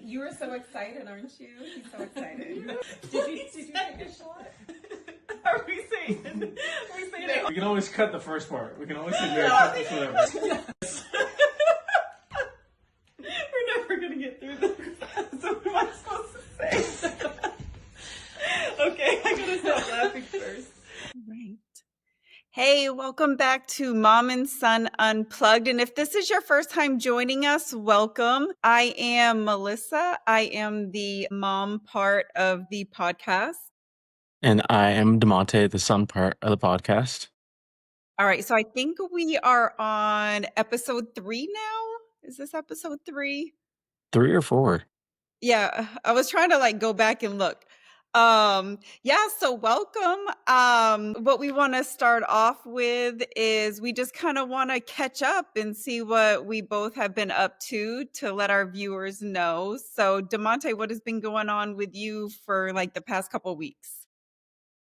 You were so excited, aren't you? He's so excited. Did you take a shot? Are we saying it? We can always cut the first part. We can always say, yeah, cut this, whatever. We're never gonna get through this. So what am I supposed to say? Okay, I gotta stop laughing first. Right. Hey, welcome back to Mom and Son Unplugged. And if this is your first time joining us, welcome. I am Melissa. I am the mom part of the podcast. And I am DeMonte, the son part of the podcast. All right. So I think we are on episode 3 now. Is this episode 3? 3 or 4. Yeah, I was trying to go back and look. Yeah, so welcome. What we want to start off with is we just kind of want to catch up and see what we both have been up to let our viewers know. So, DeMonte, what has been going on with you for the past couple of weeks?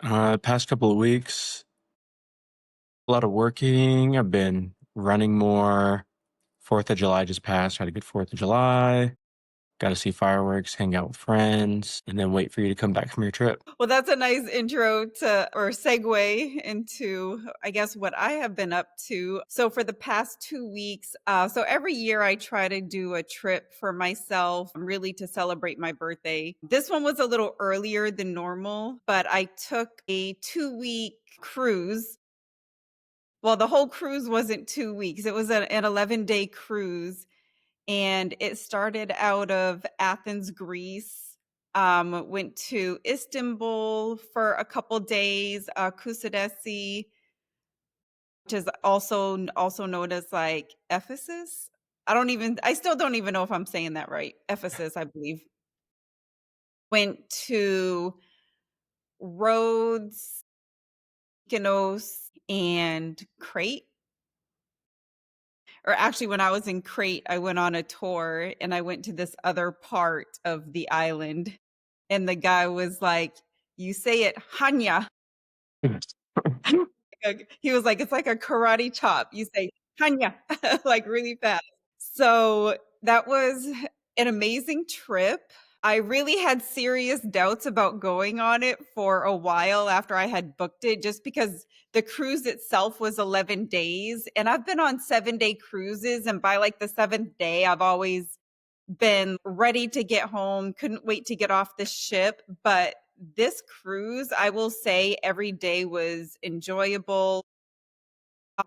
Past couple of weeks, a lot of working. I've been running more. 4th of July just passed. Had a good 4th of July. Got to see fireworks, hang out with friends, and then wait for you to come back from your trip. Well, that's a nice intro or segue into, I guess, what I have been up to. So for the past 2 weeks, so every year I try to do a trip for myself, really to celebrate my birthday. This one was a little earlier than normal, but I took a 2-week cruise. Well, the whole cruise wasn't 2 weeks. It was an 11-day cruise. And it started out of Athens, Greece. Went to Istanbul for a couple days, Kusadasi, which is also known as Ephesus. I still don't even know if I'm saying that right. Ephesus, I believe. Went to Rhodes, Mykonos, and Crete. Or actually, when I was in Crete, I went on a tour and I went to this other part of the island. And the guy was like, "You say it Hanya." He was like, "It's like a karate chop. You say Hanya," like really fast. So that was an amazing trip. I really had serious doubts about going on it for a while after I had booked it, just because the cruise itself was 11 days. And I've been on 7-day cruises. And by the 7th day, I've always been ready to get home, couldn't wait to get off the ship. But this cruise, I will say every day was enjoyable.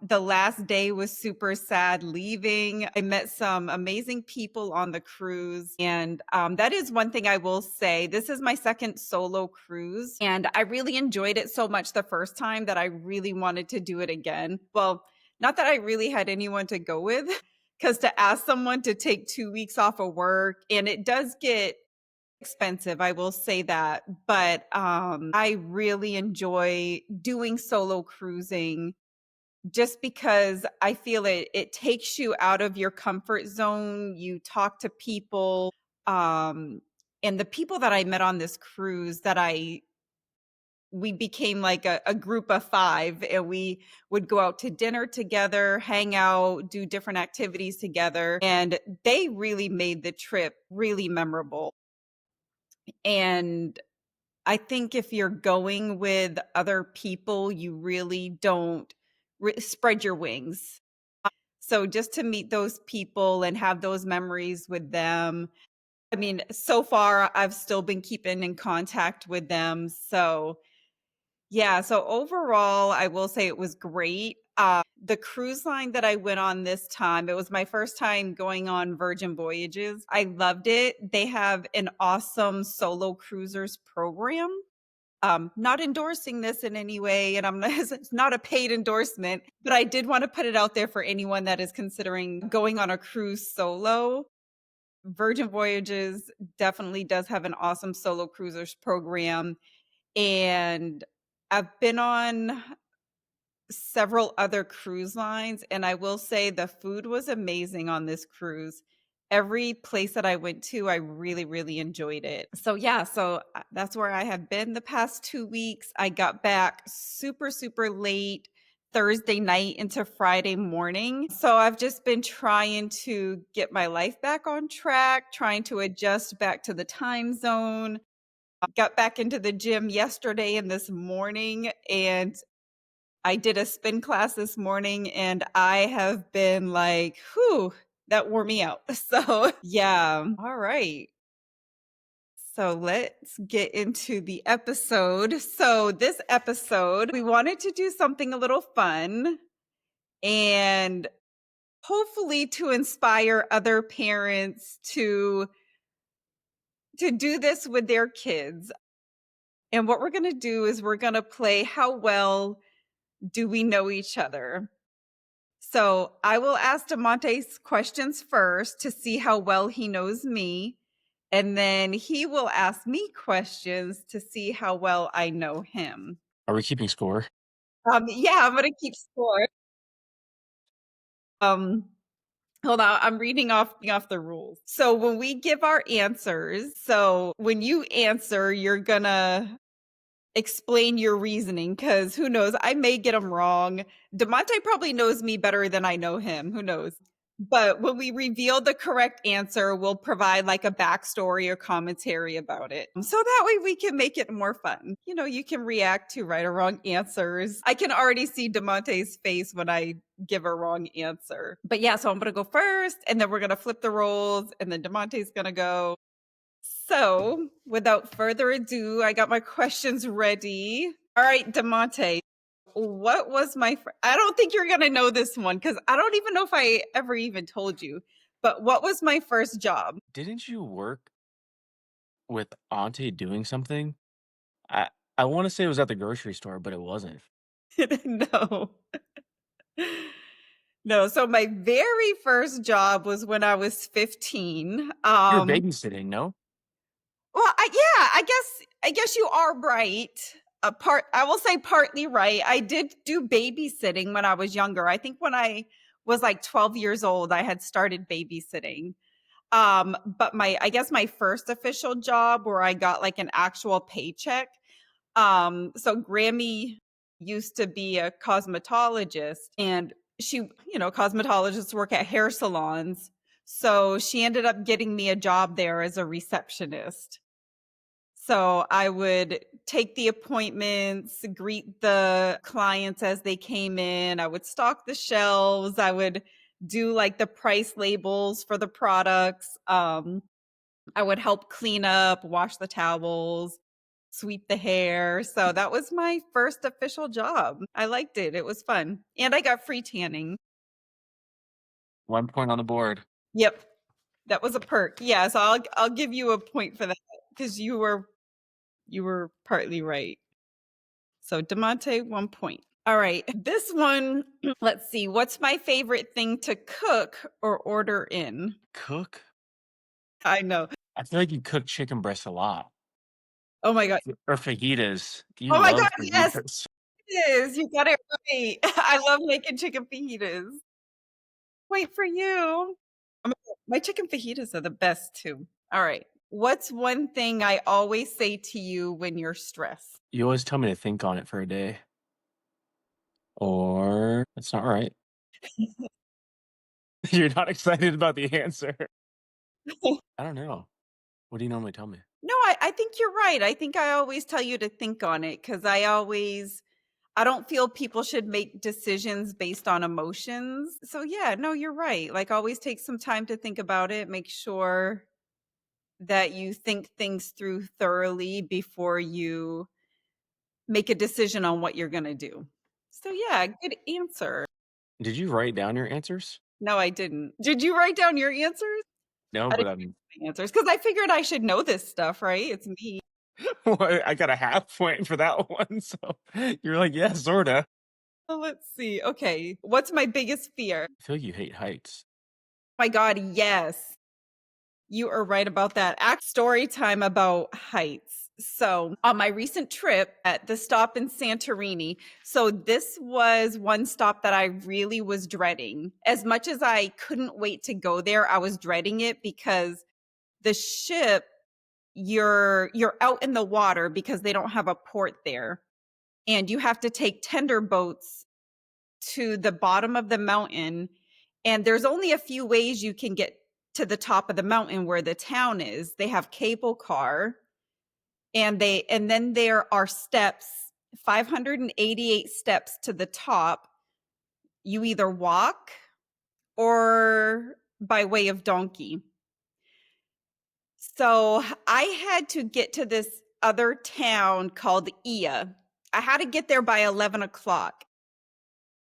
The last day was super sad leaving. I met some amazing people on the cruise. And that is one thing I will say. This is my second solo cruise. And I really enjoyed it so much the first time that I really wanted to do it again. Well, not that I really had anyone to go with, because to ask someone to take 2 weeks off of work, and it does get expensive, I will say that. But I really enjoy doing solo cruising, just because I feel it takes you out of your comfort zone. You talk to people, and the people that I met on this cruise we became like a group of 5, and we would go out to dinner together, hang out, do different activities together, and they really made the trip really memorable. And I think if you're going with other people, you really don't spread your wings. So just to meet those people and have those memories with them. I mean, so far I've still been keeping in contact with them. So yeah, so overall, I will say it was great. The cruise line that I went on this time, it was my first time going on Virgin Voyages. I loved it. They have an awesome solo cruisers program. Not endorsing this in any way, and it's not a paid endorsement, but I did want to put it out there for anyone that is considering going on a cruise solo. Virgin Voyages definitely does have an awesome solo cruisers program, and I've been on several other cruise lines, and I will say the food was amazing on this cruise. Every place that I went to, I really, really enjoyed it. So yeah, that's where I have been the past 2 weeks. I got back super, super late Thursday night into Friday morning. So I've just been trying to get my life back on track, trying to adjust back to the time zone. Got back into the gym yesterday and this morning, and I did a spin class this morning, and I have been like, whew, that wore me out. So, yeah. All right. So let's get into the episode. So, this episode, we wanted to do something a little fun and hopefully to inspire other parents to do this with their kids. And what we're going to do is we're going to play how well do we know each other? So I will ask Demonte's questions first to see how well he knows me. And then he will ask me questions to see how well I know him. Are we keeping score? Yeah, I'm gonna keep score. Um, Hold on, I'm reading off the rules. So when we give our answers, so when you answer, you're gonna explain your reasoning because who knows? I may get them wrong. Demonte probably knows me better than I know him. Who knows? But when we reveal the correct answer, we'll provide like a backstory or commentary about it. So that way we can make it more fun. You know, you can react to right or wrong answers. I can already see Demonte's face when I give a wrong answer. But yeah, so I'm going to go first and then we're going to flip the roles and then Demonte's going to go. So, without further ado, I got my questions ready. All right, Demonte, what was I don't think you're going to know this one because I don't even know if I ever even told you, but what was my first job? Didn't you work with Auntie doing something? I I want to say it was at the grocery store, but it wasn't. No. No, so my very first job was when I was 15. You were babysitting, no? Well, yeah, I guess you are right. I will say partly right. I did do babysitting when I was younger. I think when I was like 12 years old, I had started babysitting. But I guess my first official job where I got like an actual paycheck. So Grammy used to be a cosmetologist and cosmetologists work at hair salons. So she ended up getting me a job there as a receptionist. So I would take the appointments, greet the clients as they came in. I would stock the shelves. I would do like the price labels for the products. I would help clean up, wash the towels, sweep the hair. So that was my first official job. I liked it. It was fun. And I got free tanning. 1 point on the board. Yep. That was a perk. Yeah, so I'll give you a point for that because you were partly right. So Demonte, 1 point. All right. This one, let's see. What's my favorite thing to cook or order in? Cook? I know. I feel like you cook chicken breasts a lot. Oh my God. Or fajitas. You Oh my love God. Yes, fajitas. it is. You got it right. I love making chicken fajitas. Wait for you. My chicken fajitas are the best too. All right. What's one thing I always say to you when you're stressed? You always tell me to think on it for a day. Or that's not right. You're not excited about the answer. I don't know. What do you normally tell me? No, I think you're right. I think I always tell you to think on it because I don't feel people should make decisions based on emotions. So yeah, no, you're right. Like always take some time to think about it. Make sure that you think things through thoroughly before you make a decision on what you're going to do. So yeah, good answer. Did you write down your answers? No, I didn't. Did you write down your answers? No, I but didn't I'm write my answers because I figured I should know this stuff, right? It's me. well, I got a half point for that one. So you're like, yeah, sorta. So let's see. Okay. What's my biggest fear? I feel like you hate heights. My God, yes. You are right about that. Act story time about heights. So, on my recent trip at the stop in Santorini, so this was one stop that I really was dreading. As much as I couldn't wait to go there, I was dreading it because the ship you're out in the water because they don't have a port there and you have to take tender boats to the bottom of the mountain, and there's only a few ways you can get to the top of the mountain where the town is. They have cable car, and then there are steps, 588 steps to the top. You either walk or by way of donkey. So I had to get to this other town called Ia. I had to get there by 11 o'clock.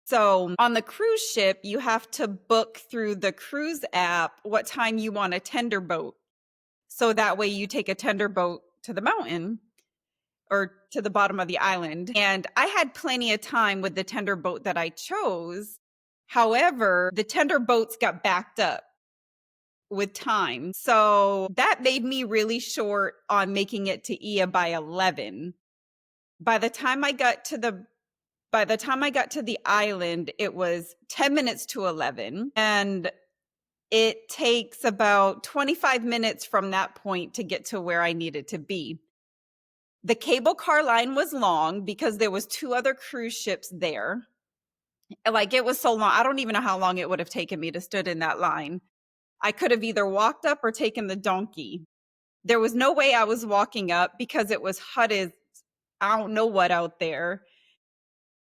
So on the cruise ship, you have to book through the cruise app what time you want a tender boat. So that way you take a tender boat to the mountain or to the bottom of the island. And I had plenty of time with the tender boat that I chose. However, the tender boats got backed up with time. So that made me really short on making it to Ia by 11. By the time I got to the island, it was 10 minutes to 11, and it takes about 25 minutes from that point to get to where I needed to be. The cable car line was long because there was 2 other cruise ships there. Like, it was so long. I don't even know how long it would have taken me to stood in that line. I could have either walked up or taken the donkey. There was no way I was walking up because it was hot as I don't know what out there.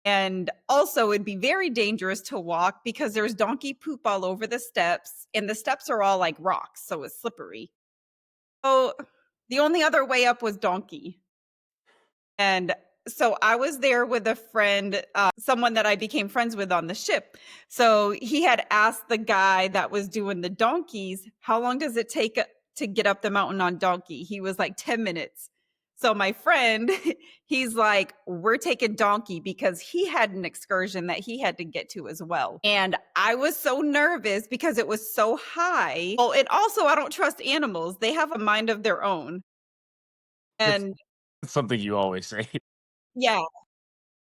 And also, it'd be very dangerous to walk because there's donkey poop all over the steps, and the steps are all like rocks, so it's slippery. So the only other way up was donkey. And so I was there with a friend, someone that I became friends with on the ship. So he had asked the guy that was doing the donkeys, how long does it take to get up the mountain on donkey? He was like 10 minutes. So my friend, he's like, we're taking donkey because he had an excursion that he had to get to as well. And I was so nervous because it was so high. Well, and also I don't trust animals. They have a mind of their own. It's And something you always say. yeah,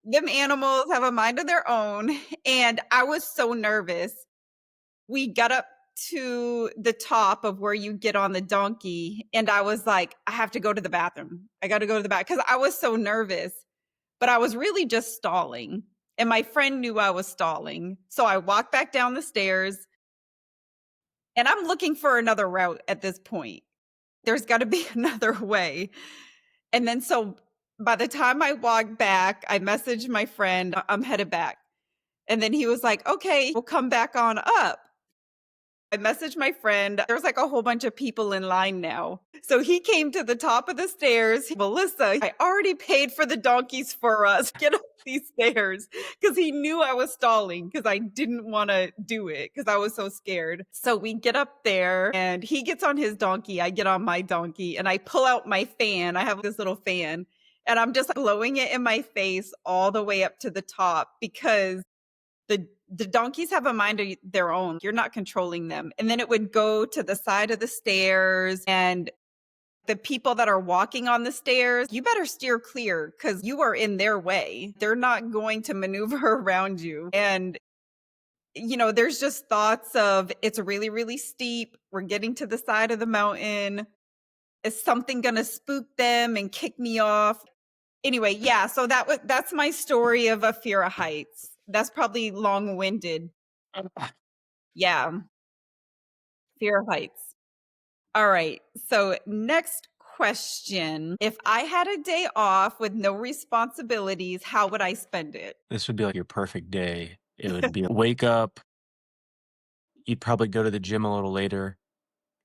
them animals have a mind of their own. And I was so nervous. We got up to the top of where you get on the donkey, and I was like, I have to go to the bathroom. I got to go to the back because I was so nervous, but I was really just stalling. And my friend knew I was stalling. So I walked back down the stairs, and I'm looking for another route at this point. There's got to be another way. And then so by the time I walked back, I messaged my friend, I'm headed back. And then he was like, okay, we'll come back on up. I messaged my friend. There's like a whole bunch of people in line now. So he came to the top of the stairs. Melissa, I already paid for the donkeys for us. Get up these stairs because he knew I was stalling because I didn't want to do it because I was so scared. So we get up there and he gets on his donkey. I get on my donkey and I pull out my fan. I have this little fan and I'm just blowing it in my face all the way up to the top because the donkeys have a mind of their own. You're not controlling them. And then it would go to the side of the stairs, and the people that are walking on the stairs, you better steer clear because you are in their way. They're not going to maneuver around you. And there's just thoughts of it's really, really steep. We're getting to the side of the mountain. Is something going to spook them and kick me off? Anyway, yeah, so that's my story of a fear of heights. That's probably long-winded. Yeah, fear of heights. All right. So next question. If I had a day off with no responsibilities, how would I spend it? This would be like your perfect day. It would be wake up, you'd probably go to the gym a little later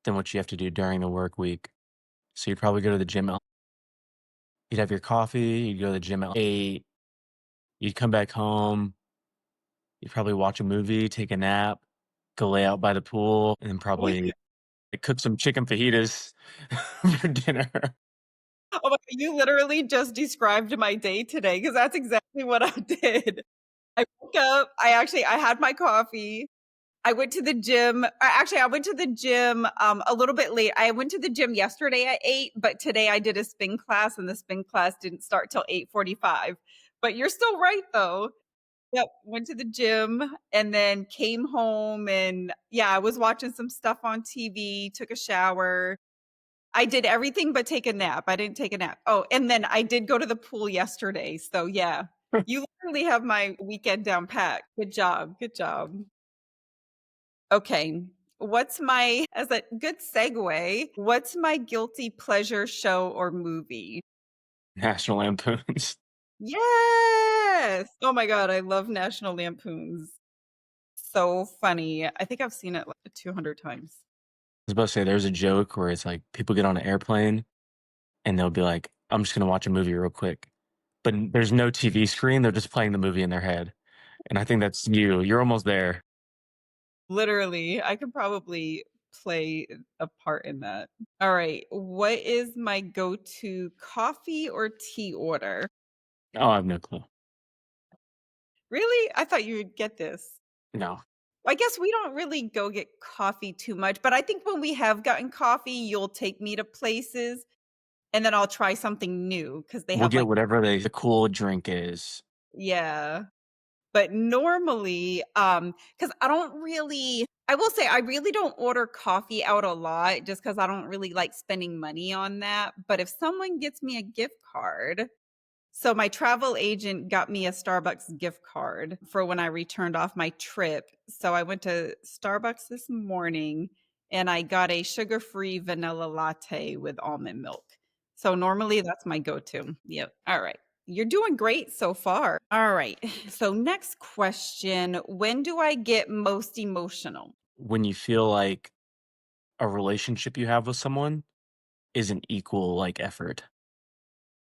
than what you have to do during the work week. So you'd probably go to the gym. You'd have your coffee, you'd go to the gym at 8, you'd come back home, you'd probably watch a movie, take a nap, go lay out by the pool, and then probably cook some chicken fajitas for dinner. Oh my, you literally just described my day today because that's exactly what I did. I woke up, I had my coffee. I went to the gym. I went to the gym a little bit late. I went to the gym yesterday at 8, but today I did a spin class and the spin class didn't start till 8:45. But you're still right though. Yep, went to the gym and then came home and yeah, I was watching some stuff on TV, took a shower. I did everything but take a nap. I didn't take a nap. Oh, and then I did go to the pool yesterday. So yeah, you really have my weekend down pat. Good job, good job. Okay, what's my as a good segue, what's my guilty pleasure show or movie? National Lampoons. Yes! Oh my god, I love National Lampoons. So funny. I think I've seen it like 200 times. I was about to say there's a joke where it's like people get on an airplane and they'll be like, "I'm just gonna watch a movie real quick," but there's no TV screen. They're just playing the movie in their head, and I think that's you. You're almost there. Literally, I could probably play a part in that. All right, what is my go-to coffee or tea order? Oh, I have no clue. Really? I thought you would get this. No, I guess we don't really go get coffee too much, but I think when we have gotten coffee, you'll take me to places and then I'll try something new because they we'll have get like whatever the cool drink is. yeah. But normally, because I will say I really don't order coffee out a lot just because I don't really like spending money on that. But if someone gets me a gift card, so my travel agent got me a Starbucks gift card for when I returned off my trip. So I went to Starbucks this morning and I got a sugar-free vanilla latte with almond milk. So normally that's my go-to. Yep. All right. You're doing great so far. All right. So next question, when do I get most emotional? When you feel like a relationship you have with someone is an equal like effort.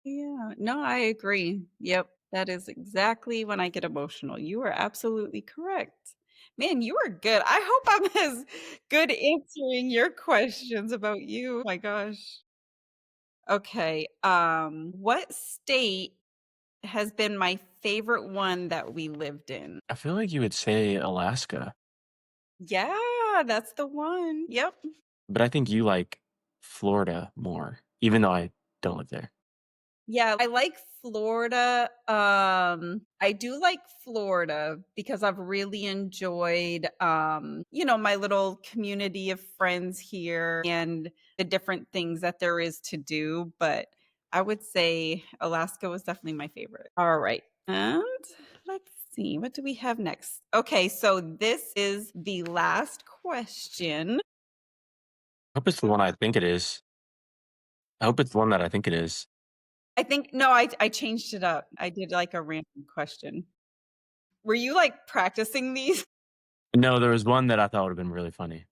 Yeah, no, I agree. Yep, that is exactly when I get emotional. You are absolutely correct. Man, you are good. I hope I'm as good answering your questions about you. Oh my gosh. Okay. What state has been my favorite one that we lived in? I feel like you would say Alaska, Yeah, that's the one. Yep. but I think you like Florida more, even though I don't live there. Yeah, I like Florida. I do like Florida because I've really enjoyed my little community of friends here and the different things that there is to do, but I would say Alaska was definitely my favorite. All right. And let's see, what do we have next? Okay, so this is the last question. I hope it's the one I think it is. I hope it's the one that I think it is. I think no, I changed it up. I did like a random question. Were you, like, practicing these? No, there was one that I thought would have been really funny.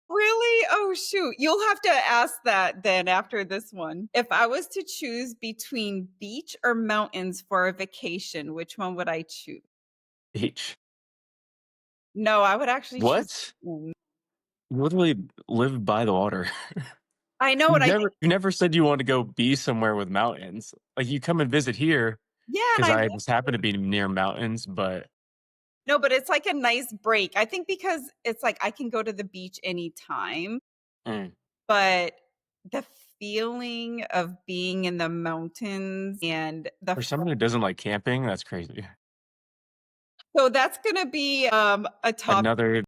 Really? Oh, shoot. You'll have to ask that then after this one. If I was to choose between beach or mountains for a vacation, which one would I choose? Beach. No, I would actually choose What? mountain. You literally live by the water. I know You've what I think never said you want to go be somewhere with mountains. Like you come and visit here yeah, and because I I love just happen to be near mountains, but no, but it's like a nice break. I think because it's like I can go to the beach anytime, mm, but the feeling of being in the mountains and the for someone who doesn't like camping, that's crazy. so that's gonna be, a Another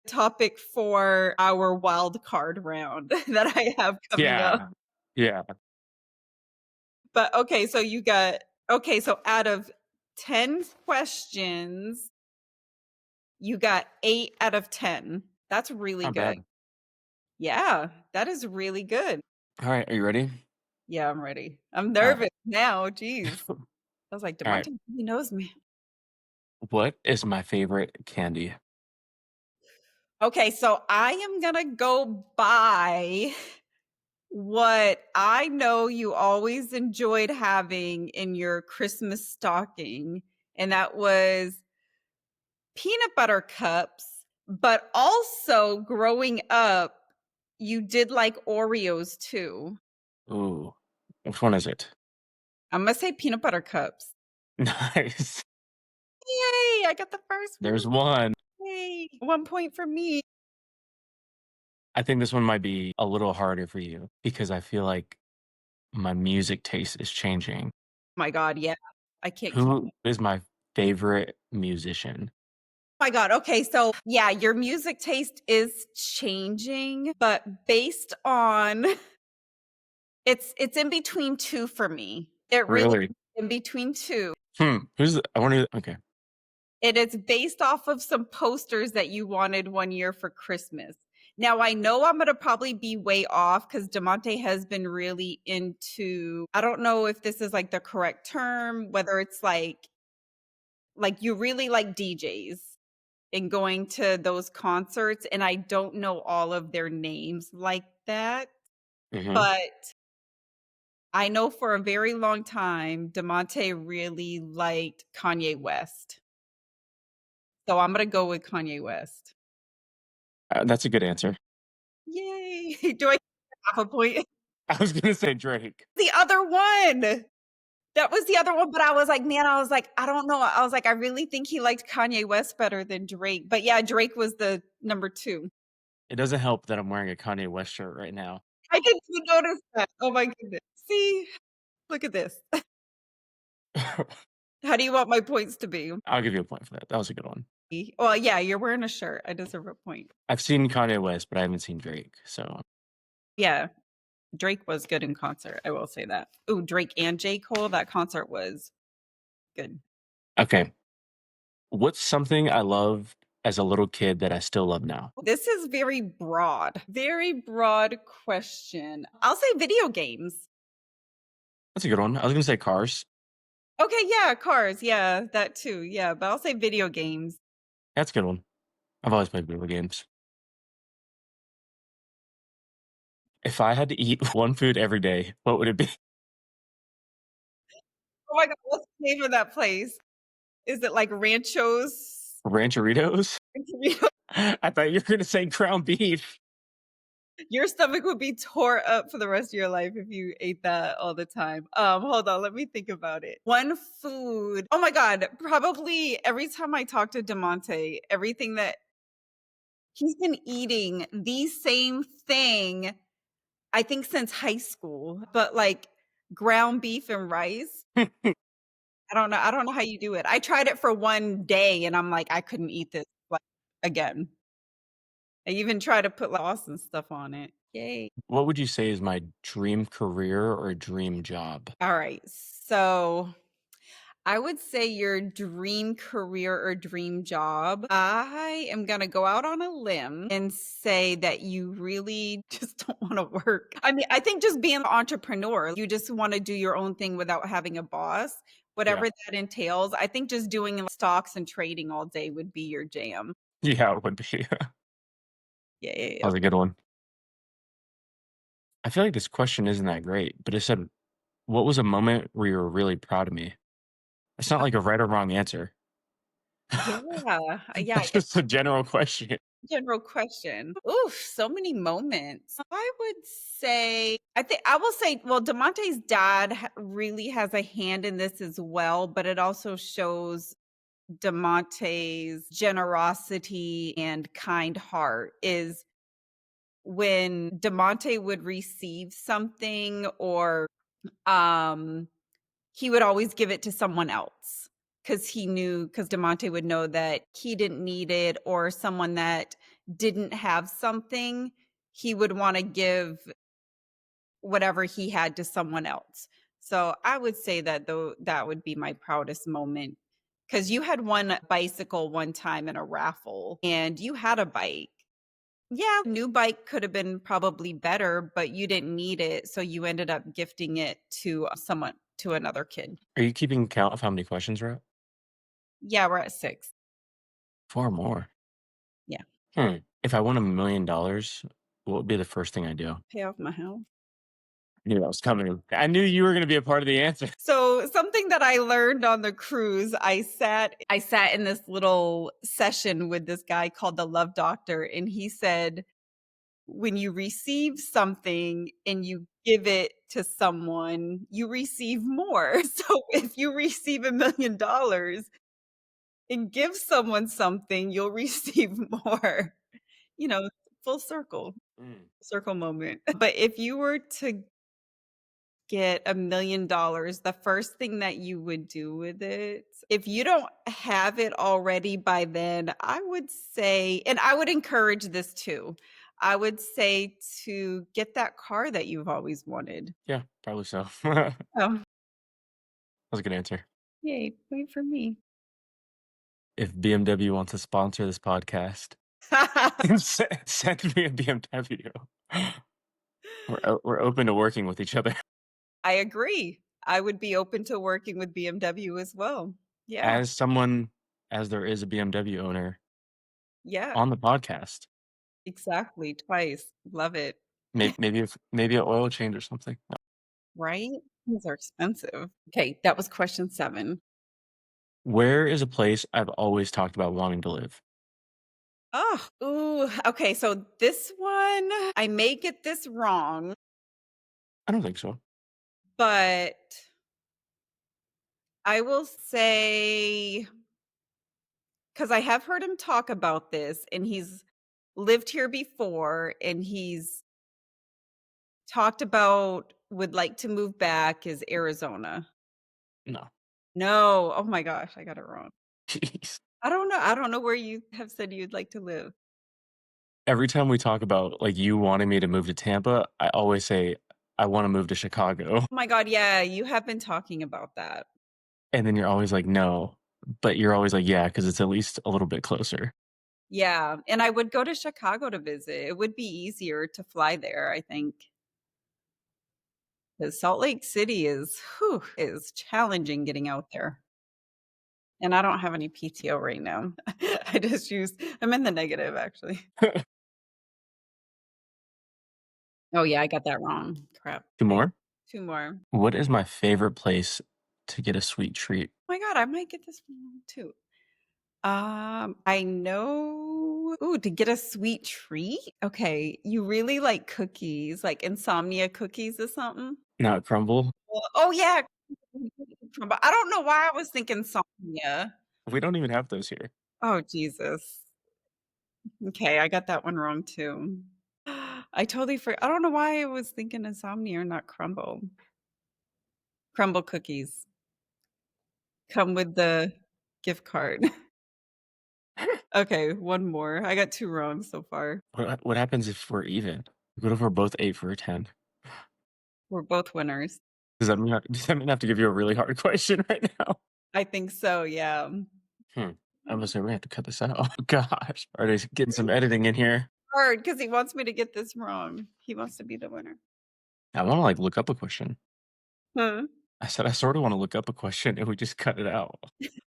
topic for our wild card round that I have coming up. yeah. Yeah. But okay, so you got okay, so out of 10 questions, you got 8 out of 10. That's really Not good. bad. Yeah, that is really good. All right, are you ready? Yeah, I'm ready. I'm All right. nervous now, jeez. I was like, All right. "DeMartin, he knows me." What is my favorite candy? Okay, so I am gonna go by what I know you always enjoyed having in your Christmas stocking, and that was peanut butter cups, but also growing up, you did like Oreos too. Ooh. Which one is it? I'm gonna say peanut butter cups. Nice. Yay, I got the first one. There's one. Yay, 1 point for me. I think this one might be a little harder for you because I feel like my music taste is changing. My god, yeah. I can't keep Who is my favorite musician? my god, okay, so, yeah, your music taste is changing, but based on it's in between 2 for me. It really Really? is in between 2. Who's the I wonder okay. It is based off of some posters that you wanted one year for Christmas. Now, I know I'm gonna probably be way off because DeMonte has been really into I don't know if this is, like, the correct term, whether it's like, you really like DJs and going to those concerts, and I don't know all of their names like that, Mhm. but I know for a very long time, DeMonte really liked Kanye West. So I'm gonna go with Kanye West. That's a good answer. Yay! Do I get half a point? I was gonna say Drake. The other one! That was the other one, but I was like, "Man," I was like, "I don't know." I was like, "I really think he liked Kanye West better than Drake." But yeah, Drake was the number 2. It doesn't help that I'm wearing a Kanye West shirt right now. I didn't even notice that. Oh my goodness. See? Look at this. How do you want my points to be? I'll give you a point for that. That was a good one. Well, yeah, you're wearing a shirt. I deserve a point. I've seen Kanye West, but I haven't seen Drake, so Yeah, Drake was good in concert, I will say that. Ooh, Drake and J. Cole, that concert was good. okay. What's something I loved as a little kid that I still love now? This is very broad question. I'll say video games. That's a good one. I was gonna say Cars. Okay, yeah, cars, yeah, that too, yeah, but I'll say video games. That's a good one. I've always played video games. If I had to eat one food every day, what would it be? Oh my god, what's the name of that place? Is it like Ranchos? Rancheritos? Rancheritos? I thought you were gonna say ground beef. Your stomach would be tore up for the rest of your life if you ate that all the time. Hold on, let me think about it. One food oh my god, probably every time I talk to DeMonte, everything that he's been eating the same thing, I think since high school, but, like, ground beef and rice, I don't know how you do it. I tried it for 1 day, and I'm like, "I couldn't eat this, like, again." I even tried to put, like, sauce and stuff on it. Yay. What would you say is my dream career or dream job? Alright, so I would say your dream career or dream job. I am gonna go out on a limb and say that you really just don't wanna work. I mean, I think just being an entrepreneur, you just wanna do your own thing without having a boss, Yeah. whatever that entails. I think just doing like, stocks and trading all day would be your jam. Yeah, it would be. That Yeah, yeah, yeah. was a good one. I feel like this question isn't that great, but it said, "What was a moment where you were really proud of me?" It's not like a right or wrong answer. Yeah, yeah, That's just a general question. general question. Oof, so many moments. I would say, I think I will say, well, Demonte's dad really has a hand in this as well, but it also shows Demonte's generosity and kind heart is when Demonte would receive something or um he would always give it to someone else because he knew because Demonte would know that he didn't need it or someone that didn't have something, he would want to give whatever he had to someone else. So I would say that though that would be my proudest moment because you had won bicycle one time in a raffle and you had a bike. Yeah, new bike could have been probably better, but you didn't need it. So you ended up gifting it to someone, to another kid. Are you keeping count of how many questions we're at? Yeah, we're at 6. 4 more. Yeah. If I won $1,000,000, what would be the first thing I do? Pay off my house. I knew that was coming. I knew you were gonna be a part of the answer. So something that I learned on the cruise, I sat in this little session with this guy called the Love Doctor, and he said, when you receive something and you give it to someone, you receive more. So if you receive $1,000,000 and give someone something, you'll receive more. You know, full Mm. circle moment. But if you were to get $1,000,000, the first thing that you would do with it, if you don't have it already by then, I would say, and I would encourage this too, I would say to get that car that you've always wanted. Yeah, probably so. That Oh, was a good answer. Yay, wait for me. If BMW wants to sponsor this podcast, send me a BMW. We're open to working with each other. I agree. I would be open to working with BMW as well. Yeah, As someone as there is a BMW owner yeah, on the podcast, exactly, twice. Love it. maybe an oil change or something. Right? These are expensive. Okay, that was question 7. Where is a place I've always talked about wanting to live? Oh, ooh, okay, so this one, I may get this wrong, I don't think so. but I will say, because I have heard him talk about this, and he's lived here before, and he's talked about would like to move back is Arizona. No. No, oh my gosh, I got it wrong. Jeez. I don't know where you have said you'd like to live. Every time we talk about, like, you wanting me to move to Tampa, I always say, "I wanna move to Chicago." Oh my god, yeah, you have been talking about that. And then you're always like, "No." But you're always like, "Yeah, because it's at least a little bit closer." Yeah, and I would go to Chicago to visit. It would be easier to fly there, I think. 'Cause Salt Lake City is whew, is challenging getting out there. And I don't have any PTO right now. I'm in the negative actually. 2 Oh yeah, I got that wrong. Crap. Okay, more? 2 more. What is my favorite place to get a sweet treat? Oh my god, I might get this one too. I know ooh, to get a sweet treat? Okay, you really like cookies, like insomnia cookies or something? Not crumble? Well oh, yeah. But I don't know why I was thinking insomnia. We don't even have those here. Oh, Jesus. Okay, I got that one wrong too. I don't know why I was thinking insomnia, not crumble. Crumble cookies come with the gift card. Okay, one more. I got 2 wrong so far. What happens if we're even? What if we're both 8 for a 10? We're both winners. Does that mean I have to give you a really hard question right now? I think so, yeah. Hmm. I was say we have to cut this out. Oh gosh. Are they getting some editing in here? Hard because he wants me to get this wrong. He wants to be the winner. I wanna, like, look up a question. Huh? I said I sorta wanna look up a question and we just cut it out.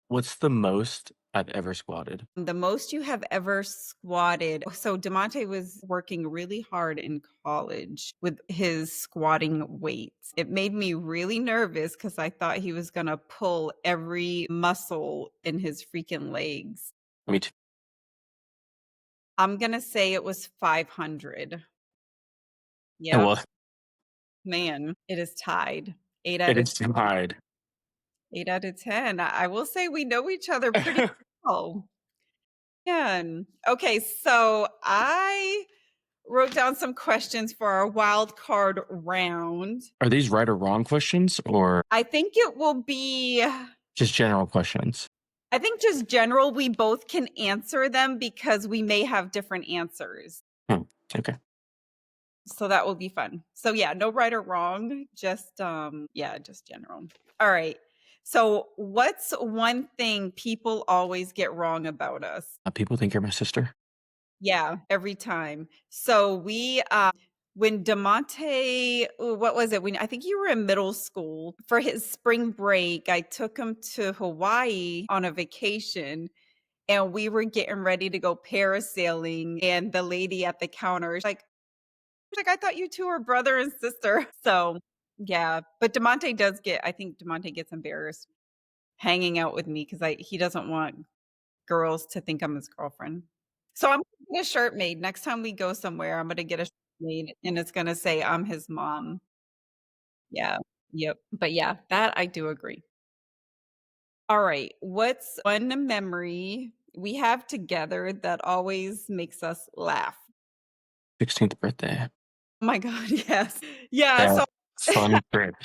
What's the most I've ever squatted? The most you have ever squatted so DeMonte was working really hard in college with his squatting weights. It made me really nervous because I thought he was gonna pull every muscle in his freaking legs. Me too. I'm gonna say it was 500. Oh, Yep, well, man, it is tied. 8 out it of is too hard. 8 out of 10. I will say we know each other pretty well. Yeah, okay, so I wrote down some questions for our wild card round. Are these right or wrong questions or I think it will be just general questions? I think just general, we both can answer them because we may have different answers. Hmm, okay. So that will be fun. So yeah, no right or wrong, just yeah, just general. All right. So what's one thing people always get wrong about us? People think you're my sister? Yeah, every time. So when DeMonte what was it? When I think you were in middle school for his spring break, I took him to Hawaii on a vacation and we were getting ready to go parasailing and the lady at the counter is like, I thought you 2 were brother and sister. So, yeah, but DeMonte does get I think DeMonte gets embarrassed hanging out with me because I he doesn't want girls to think I'm his girlfriend. So I'm gonna get a shirt made. Next time we go somewhere, I'm gonna get a shirt made, and it's gonna say, "I'm his mom." Yeah. Yep. But yeah, that I do agree. Alright, what's one memory we have together that always makes us laugh? 16th birthday. Oh my god, yes. Yeah, That so fun trip.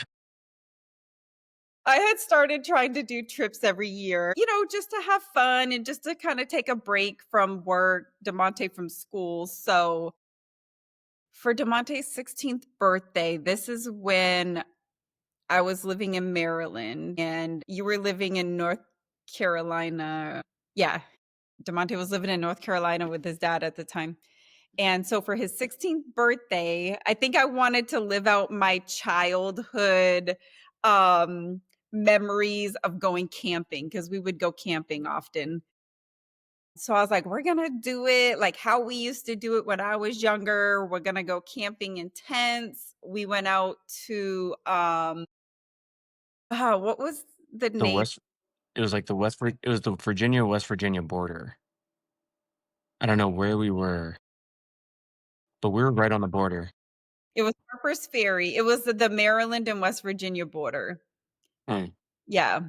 I had started trying to do trips every year, just to have fun and just to kinda take a break from work, DeMonte from school, so for DeMonte's 16th birthday, this is when I was living in Maryland and you were living in North Carolina. Yeah, DeMonte was living in North Carolina with his dad at the time. And so for his 16th birthday, I think I wanted to live out my childhood um memories of going camping because we would go camping often. So I was like, we're gonna do it like how we used to do it when I was younger. We're gonna go camping in tents. We went out to what was the The name? West it was like it was the Virginia-West Virginia border. I don't know where we were, but we were right on the border. It was Harper's Ferry. It was the Maryland and West Virginia border. Mm. Yeah.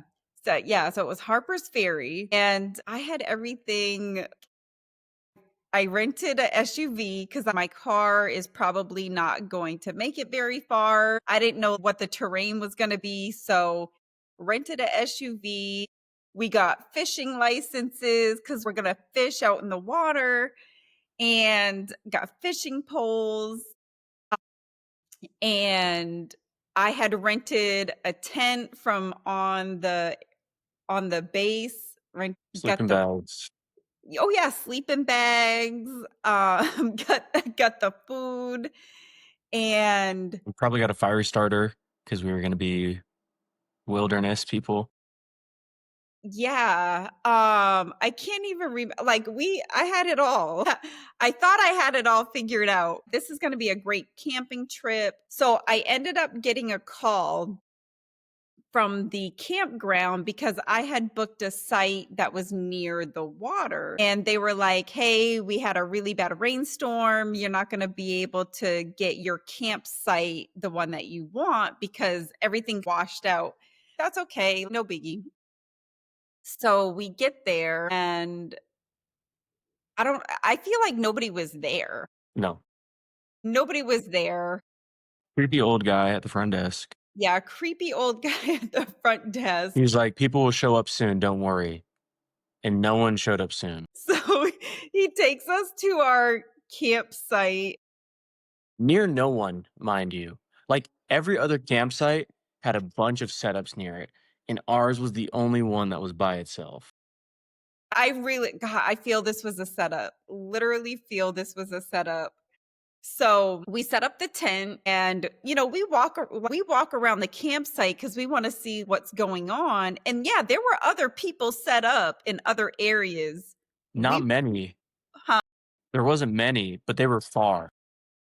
So it was Harper's Ferry and I had everything. I rented a SUV because my car is probably not going to make it very far. I didn't know what the terrain was going to be. So, rented a SUV. We got fishing licenses because we're going to fish out in the water and got fishing poles. And I had rented a tent from on the base, got Sleeping the bags. oh yeah, sleeping bags, got the food, and We probably got a fire starter because we were gonna be wilderness people. yeah, I can't even like I had it all. I thought I had it all figured out. This is gonna be a great camping trip. So I ended up getting a call from the campground because I had booked a site that was near the water. And they were like, hey, we had a really bad rainstorm. You're not going to be able to get your campsite, the one that you want, because everything washed out. That's okay. No biggie. So we get there and I feel like nobody was there. No. Nobody was there. Creepy old guy at the front desk. Yeah, creepy old guy at the front desk. He was like, "People will show up soon, don't worry." And no one showed up soon. So he takes us to our campsite. Near no one, mind you. Like, every other campsite had a bunch of setups near it, and ours was the only one that was by itself. God, I feel this was a setup. Literally feel this was a setup. So we set up the tent and we walk around the campsite because we want to see what's going on. And yeah, there were other people set up in other areas. Not We many. huh, There wasn't many, but they were far.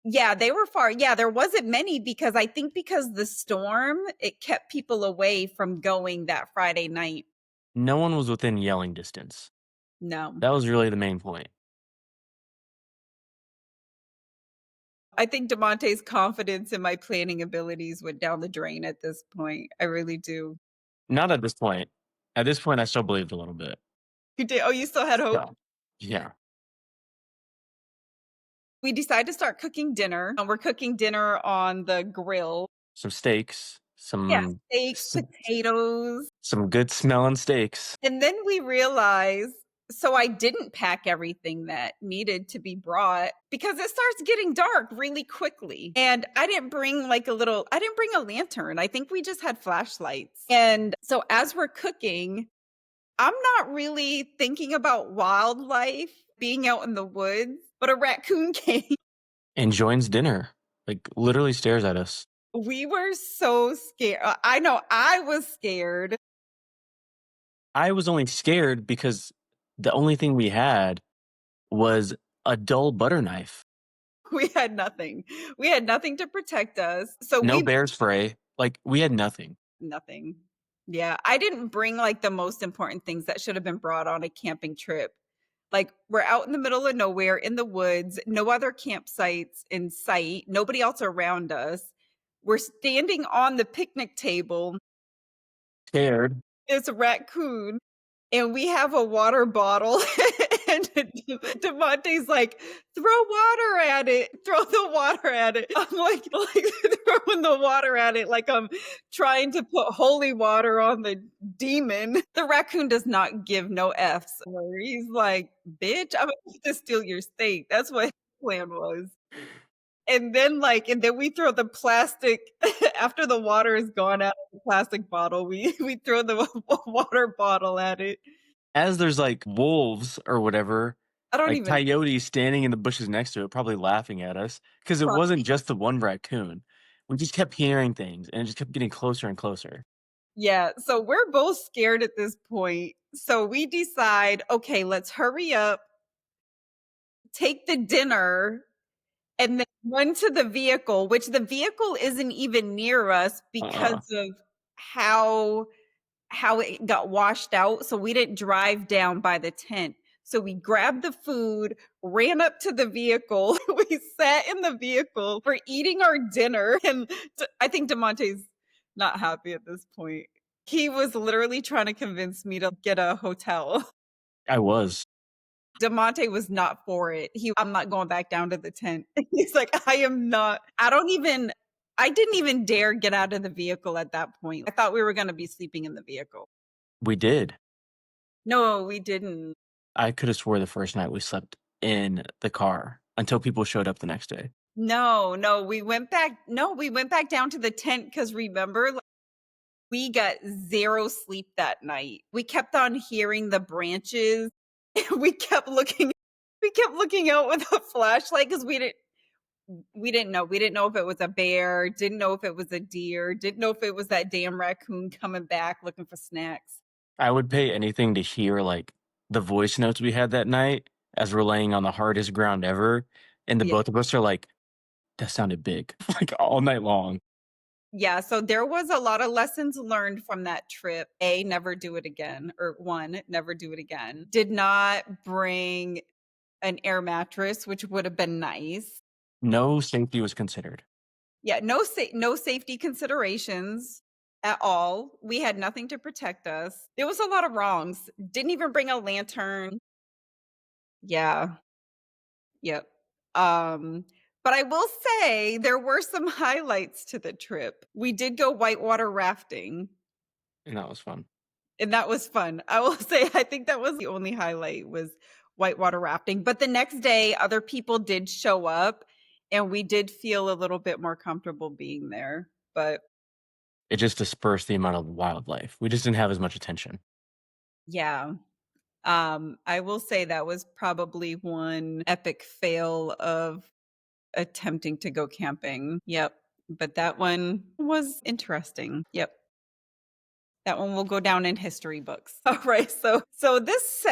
yeah, they were far. Yeah, there wasn't many because I think because the storm, it kept people away from going that Friday night. No one was within yelling distance. No. That was really the main point. I think DeMonte's confidence in my planning abilities went down the drain at this point. I really do. Not at this point. At this point, I still believed a little bit. You did? Oh, you still had hope? Yeah. Yeah. We decided to start cooking dinner. We're cooking dinner on the grill. Some steaks, Yeah, steak, s- potatoes. some good smelling steaks. And then we realized so I didn't pack everything that needed to be brought because it starts getting dark really quickly. And I didn't bring a lantern. I think we just had flashlights. And so as we're cooking, I'm not really thinking about wildlife being out in the woods, but a raccoon came. And joins dinner. Like, literally stares at us. We were so scared. I know I was scared. I was only scared because the only thing we had was a dull butter knife. We had nothing. We had nothing to protect us. So No we bear spray. Like, we had nothing. nothing. Yeah, I didn't bring like the most important things that should have been brought on a camping trip. Like we're out in the middle of nowhere in the woods, no other campsites in sight, nobody else around us. We're standing on the picnic table. Scared. It's a raccoon and we have a water bottle and DeMonte's like, throw water at it, throw the water at it. I'm like throwing the water at it like I'm trying to put holy water on the demon. The raccoon does not give no F's. He's like, bitch, I'm going to steal your steak. That's what his plan was. and then we throw the plastic after the water is gone out of the plastic bottle, we throw the water bottle at it. As there's, like, wolves or whatever, I don't like even coyotes standing in the bushes next to it, probably laughing at us because it wasn't just the one raccoon. We just kept hearing things, and it just kept getting closer and closer. Yeah, so we're both scared at this point. So we decide, okay, let's hurry up, take the dinner, and then run to the vehicle, which the vehicle isn't even near us Uh-uh. because of how how it got washed out. So we didn't drive down by the tent. So we grabbed the food, ran up to the vehicle. We sat in the vehicle. We're eating our dinner. And I think DeMonte's not happy at this point. He was literally trying to convince me to get a hotel. I was. DeMonte was not for it. I'm not going back down to the tent. He's like, I am not. I didn't even dare get out of the vehicle at that point. I thought we were going to be sleeping in the vehicle. We did. No, we didn't. I coulda swore the first night we slept in the car until people showed up the next day. No, we went back down to the tent because remember, like, we got 0 sleep that night. We kept on hearing the branches. We kept looking out with a flashlight because we didn't know if it was a bear, didn't know if it was a deer, didn't know if it was that damn raccoon coming back looking for snacks. I would pay anything to hear, like, the voice notes we had that night as we're laying on the hardest ground ever, and the Yeah. both of us are like, "That sounded big," like, all night long. Yeah, so there was a lot of lessons learned from that trip. A, never do it again, or 1, never do it again. Did not bring an air mattress, which would have been nice. No safety was considered. Yeah, no safety considerations at all. We had nothing to protect us. There was a lot of wrongs. Didn't even bring a lantern. Yeah, yep. But I will say there were some highlights to the trip. We did go whitewater rafting. And that was fun. And that was fun. I will say I think that was the only highlight was whitewater rafting, but the next day, other people did show up, and we did feel a little bit more comfortable being there, but It just dispersed the amount of wildlife. We just didn't have as much attention. yeah. I will say that was probably one epic fail of attempting to go camping. Yep, but that one was interesting. Yep. That one will go down in history books. All right. So this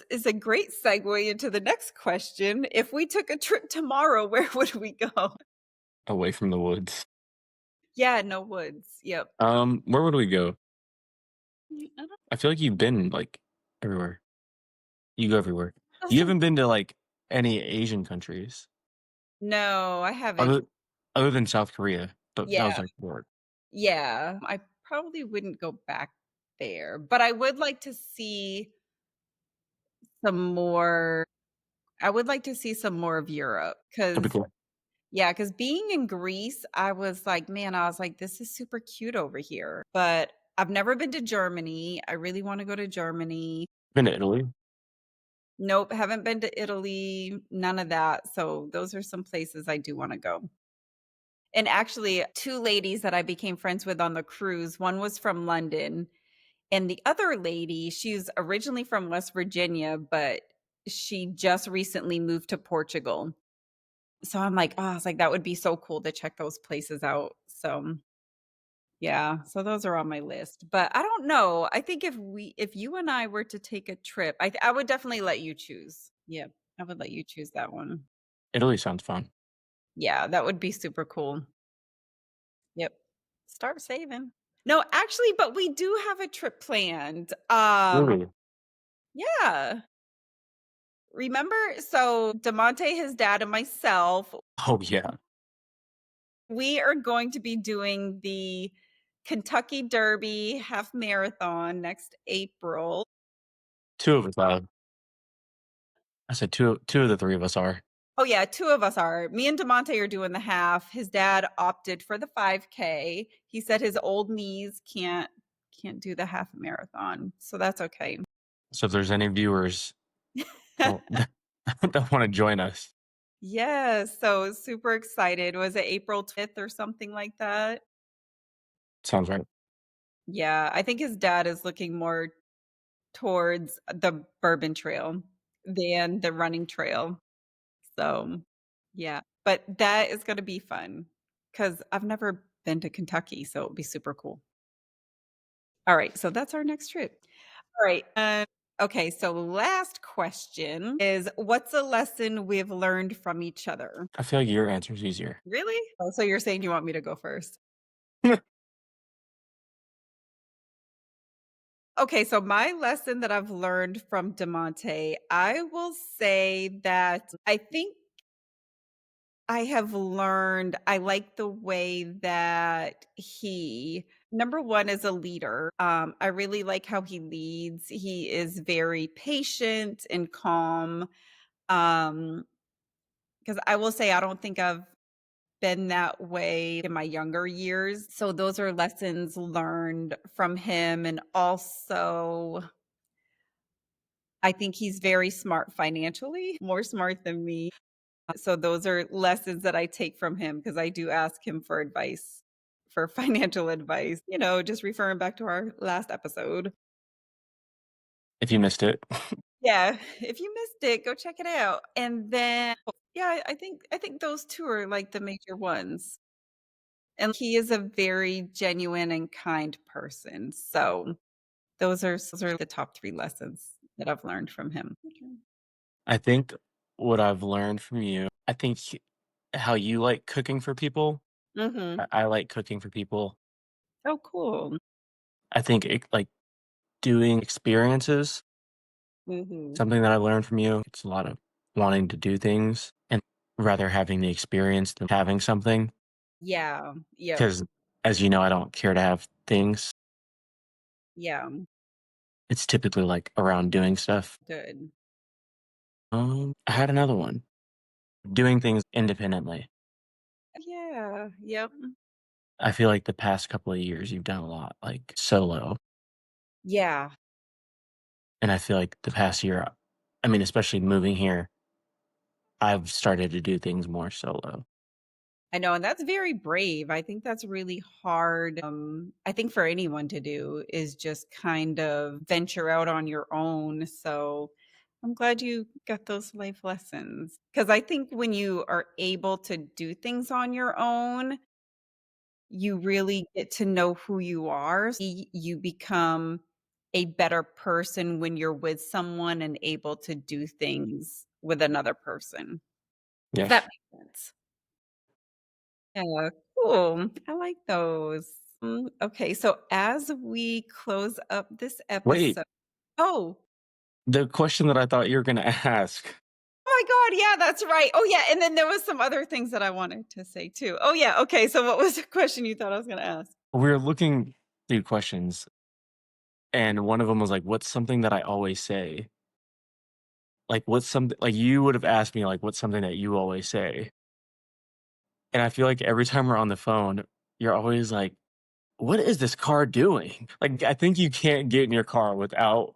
is a great segue into the next question. If we took a trip tomorrow, where would we go? Away from the woods. Yeah, no woods. Yep. Where would we go? I don't I feel like you've been, like, everywhere. You go everywhere. know You some haven't been to, like, any Asian countries No, I haven't. other other than South Korea, but that was, Yeah. like, work. Yeah. I probably wouldn't go back there, but I would like to see some more I would like to see some more of Europe That'd be because cool. yeah, because being in Greece, I was like, "Man," I was like, "This is super cute over here." But I've never been to Germany. I really wanna go to Germany. Been to Italy? Nope, haven't been to Italy, none of that. So those are some places I do wanna go. And actually, 2 ladies that I became friends with on the cruise, one was from London, and the other lady, she's originally from West Virginia, but she just recently moved to Portugal. So I'm like, "Oh," I was like, "That would be so cool to check those places out." So, yeah, so those are on my list, but I don't know. I think if you and I were to take a trip, I would definitely let you choose. Yep, I would let you choose that one. Italy sounds fun. Yeah, that would be super cool. Yep. Start saving. No, actually, but we do have a trip planned. Really? Yeah. Remember? So Demonte, his dad, and myself, Oh, yeah. we are going to be doing the Kentucky Derby half marathon next April. 2 of us are. I said 2 of the 3 of us are. Oh yeah, 2 of us are. Me and Demonte are doing the half. His dad opted for the 5K. He said his old knees can't do the half marathon, so that's okay. So if there's any viewers don't that wanna join us, Yes, so super excited. Was it April 5th or something like that? Sounds right. Yeah, I think his dad is looking more towards the Bourbon Trail than the running trail. So, yeah, but that is gonna be fun because 'cause I've never been to Kentucky, so it'll be super cool. Alright, so that's our next trip. Alright, okay, so last question is, what's a lesson we've learned from each other? I feel like your answer is easier. Really? Oh, so you're saying you want me to go first? Okay, so my lesson that I've learned from DeMonte, I will say that I think I have learned I like the way that he number 1 is a leader. I really like how he leads. He is very patient and calm. Because I will say I don't think I've been that way in my younger years. So those are lessons learned from him, and also I think he's very smart financially, more smart than me. So those are lessons that I take from him because I do ask him for advice, for financial advice, just referring back to our last episode. If you missed it. Yeah, if you missed it, go check it out. And then yeah, I think those 2 are like the major ones. And he is a very genuine and kind person. So those are the top 3 lessons that I've learned from him. I think what I've learned from you, I think how you like cooking for people, Mhm. I like cooking for people. Oh, cool. I think like doing experiences, Mhm. something that I learned from you. It's a lot of wanting to do things and rather having the experience than having something. Yeah. Yep. Because as you know, I don't care to have things. Yeah. It's typically like around doing stuff. Good. I had another one. Doing things independently. Yeah. Yep. I feel like the past couple of years you've done a lot like solo. Yeah. And I feel like the past year, I mean, especially moving here, I've started to do things more solo. I know, and that's very brave. I think that's really hard, I think for anyone to do is just kind of venture out on your own. So I'm glad you got those life lessons because I think when you are able to do things on your own, you really get to know who you are. You become a better person when you're with someone and able to do things with another person. If that Yes. makes sense. Yeah, cool. I like those. Okay, so as we close up this Wait, episode oh, the question that I thought you were going to ask. oh my god, yeah, that's right. Oh, yeah, and then there was some other things that I wanted to say too. Oh, yeah, okay, so what was the question you thought I was gonna ask? We were looking through questions, and one of them was like, "What's something that I always say?" Like, what's something like you would have asked me, like, "What's something that you always say?" And I feel like every time we're on the phone, you're always like, "What is this car doing?" Like, I think you can't get in your car without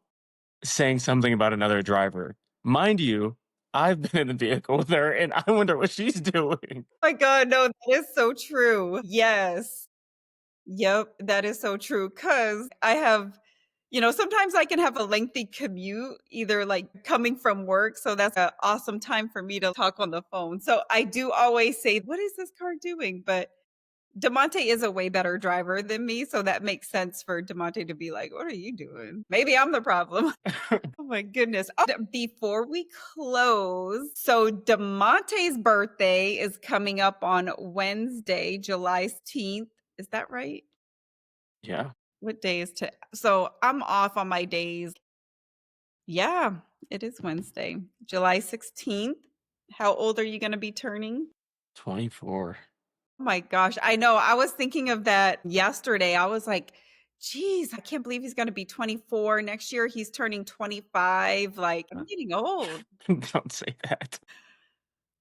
saying something about another driver. Mind you, I've been in the vehicle with her, and I wonder what she's doing. My god, no, that is so true. Yes. Yep, that is so true. Cause I have sometimes I can have a lengthy commute, either, like, coming from work, so that's an awesome time for me to talk on the phone. So I do always say, "What is this car doing?" But DeMonte is a way better driver than me, so that makes sense for DeMonte to be like, "What are you doing?" Maybe I'm the problem. Oh my goodness. Oh, before we close, so DeMonte's birthday is coming up on Wednesday, July 16th. Is that right? Yeah, What day is to so I'm off on my days. Yeah, it is Wednesday, July 16th. How old are you gonna be turning? 24. Oh my gosh, I know, I was thinking of that yesterday. I was like, "Geez, I can't believe he's gonna be 24 next year. He's turning 25." Like, I'm getting old. Don't say that.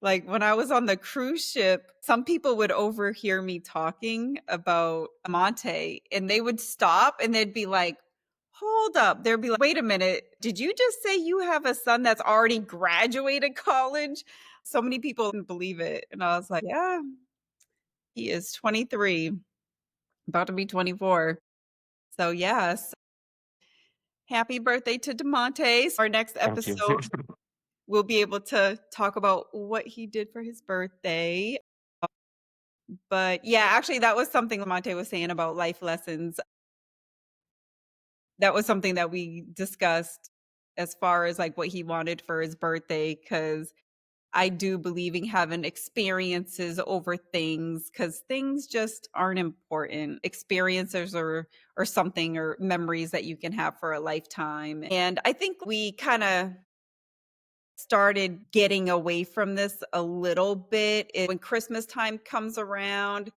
Like, when I was on the cruise ship, some people would overhear me talking about Monte, and they would stop, and they'd be like, "Hold up." They'd be like, "Wait a minute. Did you just say you have a son that's already graduated college?" So many people didn't believe it, and I was like, "Yeah, he is 23, about to be 24." So, yes, happy birthday to DeMonte. Our next Thank you. episode, we'll be able to talk about what he did for his birthday. But, yeah, actually, that was something DeMonte was saying about life lessons. That was something that we discussed as far as, like, what he wanted for his birthday, because I do believe in having experiences over things, because things just aren't important. Experiences or something or memories that you can have for a lifetime. And I think we kinda started getting away from this a little bit. When Christmas time comes around,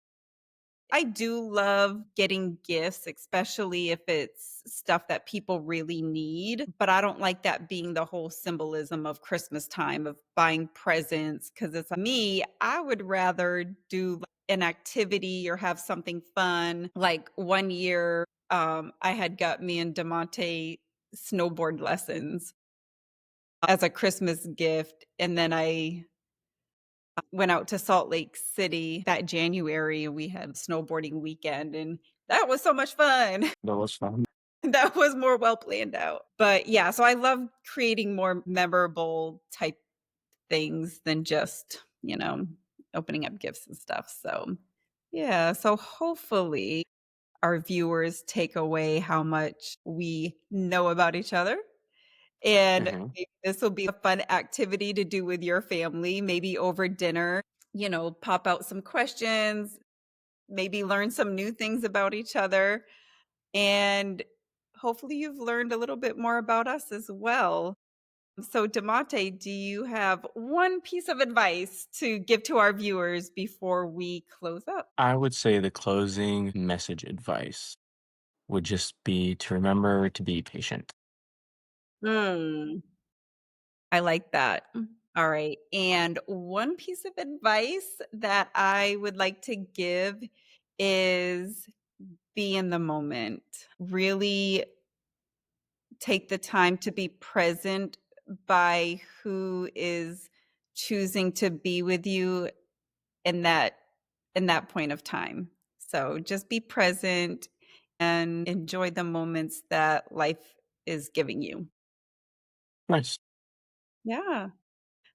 I do love getting gifts, especially if it's stuff that people really need, but I don't like that being the whole symbolism of Christmas time of buying presents, because it's me, I would rather do like an activity or have something fun. Like one year, I had got me and Demonte snowboard lessons as a Christmas gift, and then I went out to Salt Lake City that January, and we had snowboarding weekend, and that was so much fun. That was fun. That was more well planned out. But, yeah, so I love creating more memorable type things than just, opening up gifts and stuff, so, yeah, so hopefully our viewers take away how much we know about each other, and Hmm. maybe this will be a fun activity to do with your family, maybe over dinner, pop out some questions, maybe learn some new things about each other, and hopefully you've learned a little bit more about us as well. So, Demonte, do you have one piece of advice to give to our viewers before we close up? I would say the closing message advice would just be to remember to be patient. Mm, I like that. All right. And one piece of advice that I would like to give is be in the moment. Really take the time to be present by who is choosing to be with you in that point of time. So just be present and enjoy the moments that life is giving you. Nice. Yeah.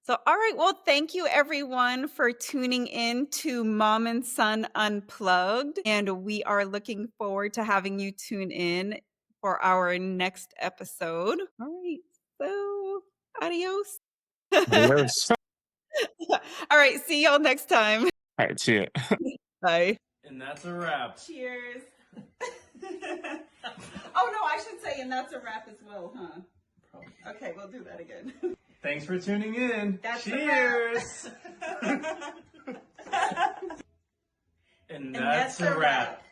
So, all right. Well, thank you everyone for tuning in to Mom and Son Unplugged. And we are looking forward to having you tune in for our next episode. All right. So, adios. Adios. All right. See y'all next time. All right, see ya. Bye. And that's a wrap. Cheers. Oh, no, I should say, and that's a wrap as well, huh? Probably. Okay, we'll do that again. Thanks for tuning in. That's a Cheers. wrap. And that's a wrap.